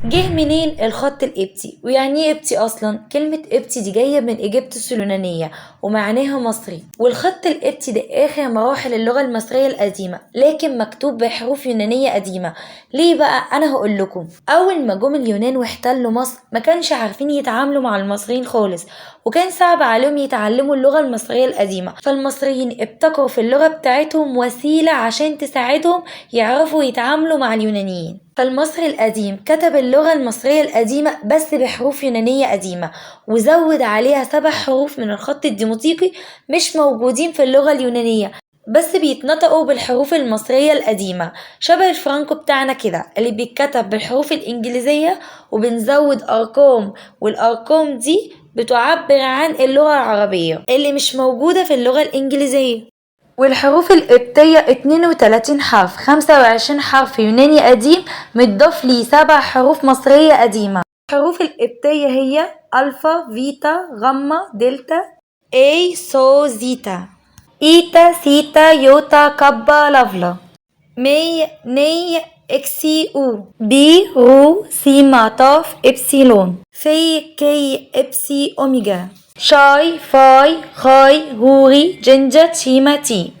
جه منين الخط القبطي؟ ويعني ايه قبطي اصلا؟ كلمة قبطي دي جاية من اجيبتوس اليونانية ومعناها مصري، والخط القبطي ده اخر مراحل اللغة المصرية القديمة، لكن مكتوب بحروف يونانية قديمة. ليه بقى؟ انا هقول لكم. اول ما جم اليونان واحتلوا مصر ما كانش عارفين يتعاملوا مع المصريين خالص، وكان صعب عليهم يتعلموا اللغة المصرية القديمة، فالمصريين ابتكروا في اللغة بتاعتهم وسيلة عشان تساعدهم يعرفوا يتعاملوا مع اليونانيين. فالمصري القديم كتب اللغة المصرية القديمة بس بحروف يونانية قديمة، وزود عليها 7 حروف من الخط الديموطيقي مش موجودين في اللغة اليونانية، بس بيتنطقوا بالحروف المصرية القديمة، شبه الفرانكو بتاعنا كده اللي بيتكتب بالحروف الإنجليزية وبنزود أرقام، والأرقام دي بتعبر عن اللغة العربية اللي مش موجودة في اللغة الإنجليزية. والحروف القبطية 32 حرف، 25 حرف يوناني قديم متضاف ليه 7 حروف مصرية قديمة. الحروف القبطية هي ألفا، فيتا، غاما، دلتا، اي، سو، زيتا، ايتا، سيتا، يوتا، كابا، لافلا، مي، ني، اكسي، او، بي، رو، سيما، تاف، ابسيلون، في، كي، ابسي، اوميجا، شاي، فاي، خاي، هوري، جنجا، تشيما، تي.